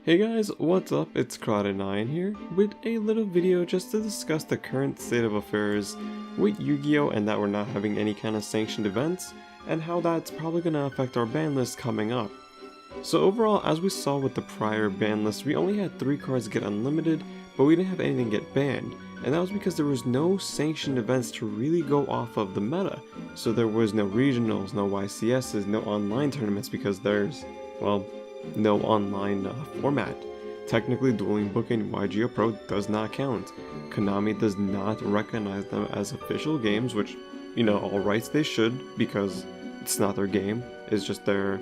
Hey guys, what's up? It's Crowd9 here with a little video just to discuss the current state of affairs with Yu-Gi-Oh! And that we're not having any kind of sanctioned events, and how that's probably going to affect our ban list coming up. So overall, as we saw with the prior ban list, we only had 3 cards get unlimited, but we didn't have anything get banned, and that was because there was no sanctioned events to really go off of the meta. So there was no regionals, no YCSs, no online tournaments because there's, well, no online format. Technically, Dueling Book and YGO Pro does not count. Konami does not recognize them as official games, which, you know, all rights they should, because it's not their game, it's just their,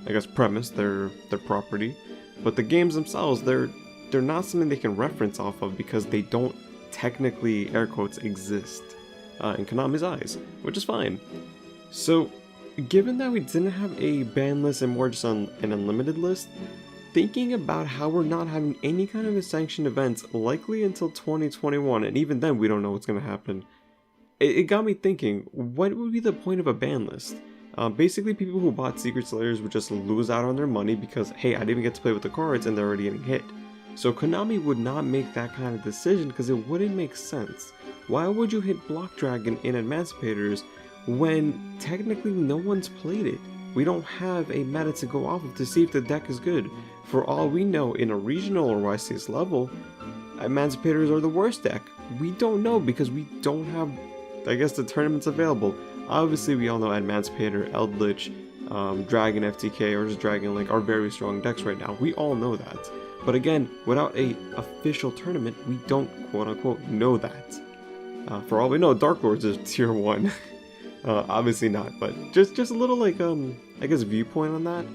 I guess, premise, their property. But the games themselves, they're not something they can reference off of because they don't technically, air quotes, exist in Konami's eyes, which is fine. So given that we didn't have a ban list and more just on an unlimited list, thinking about how we're not having any kind of sanctioned events likely until 2021, and even then we don't know what's going to happen, it got me thinking, what would be the point of a ban list? Basically, people who bought Secret Slayers would just lose out on their money because, hey, I didn't even get to play with the cards and they're already getting hit. So Konami would not make that kind of decision because it wouldn't make sense. Why would you hit Block Dragon in Emancipators when technically no one's played it? We don't have a meta to go off of to see if the deck is good. For all we know, in a regional or YCS level, Emancipators are the worst deck. We don't know because we don't have, I guess, the tournaments available. Obviously, we all know Emancipator, Eldritch, Dragon FTK, or just Dragon Link are very strong decks right now. We all know that. But again, without a official tournament, we don't quote-unquote know that. For all we know, Dark Lords is tier 1. Obviously not, but just a little, like, I guess, viewpoint on that.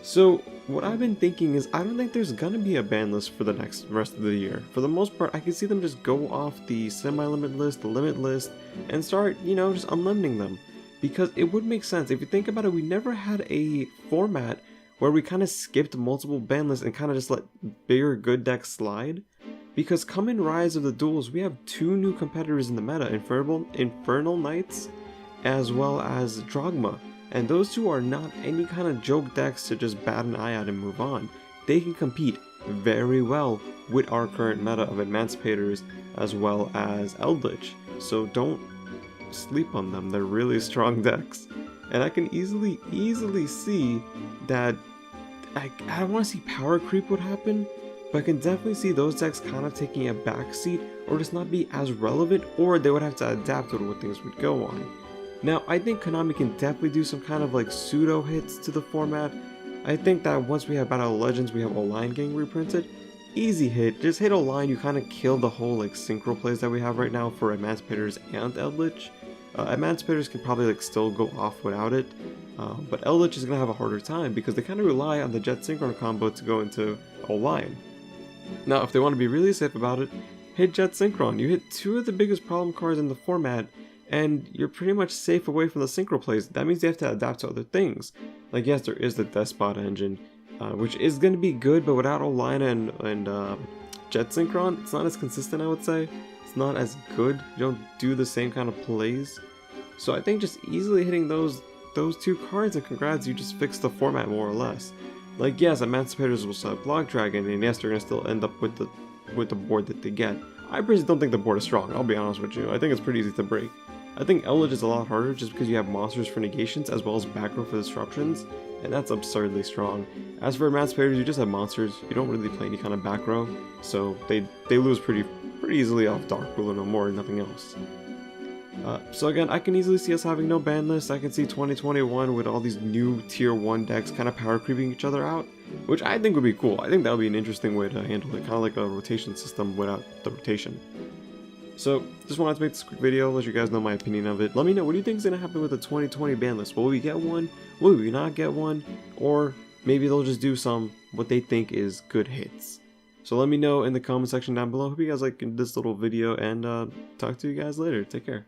So what I've been thinking is I don't think there's gonna be a ban list for the rest of the year. For the most part, I can see them just go off the semi-limit list, the limit list, and start, you know, just unlimiting them. Because it would make sense. If you think about it, we never had a format where we kind of skipped multiple ban lists and kind of just let bigger good decks slide. Because come in Rise of the Duels, we have 2 new competitors in the meta, Infernal Knights, as well as Drogma, and those 2 are not any kind of joke decks to just bat an eye at and move on. They can compete very well with our current meta of Emancipators as well as Eldritch, so don't sleep on them. They're really strong decks, and I can easily see that I don't want to see power creep would happen, but I can definitely see those decks kind of taking a backseat or just not be as relevant, or they would have to adapt to what things would go on. Now, I think Konami can definitely do some kind of like pseudo hits to the format. I think that once we have Battle of Legends, we have Online getting reprinted. Easy hit, just hit Online, you kind of kill the whole like synchro plays that we have right now for Emancipators and Eldritch. Emancipators can probably like still go off without it, but Eldritch is going to have a harder time because they kind of rely on the Jet Synchron combo to go into Online. Now, if they want to be really safe about it, hit Jet Synchron. You hit 2 of the biggest problem cards in the format, and you're pretty much safe away from the synchro plays. That means you have to adapt to other things. Like, yes, there is the Despot engine, which is going to be good, but without Online and Jet Synchron, it's not as consistent, I would say. It's not as good. You don't do the same kind of plays. So I think just easily hitting those 2 cards, and congrats, you just fixed the format more or less. Like, yes, Emancipators will still have Block Dragon, and yes, they're going to still end up with the board that they get. I personally don't think the board is strong, I'll be honest with you. I think it's pretty easy to break. I think Eldritch is a lot harder just because you have monsters for negations as well as back row for disruptions, and that's absurdly strong. As for Emancipators, you just have monsters, you don't really play any kind of back row, so they lose pretty easily off Dark Ruler no more, nothing else. So again, I can easily see us having no ban list. I can see 2021 with all these new tier 1 decks kind of power creeping each other out, which I think would be cool. I think that would be an interesting way to handle it, kind of like a rotation system without the rotation. So, just wanted to make this quick video, let you guys know my opinion of it. Let me know, what do you think is going to happen with the 2020 ban list? Will we get one? Will we not get one? Or maybe they'll just do what they think is good hits. So let me know in the comment section down below. Hope you guys liked this little video, and talk to you guys later. Take care.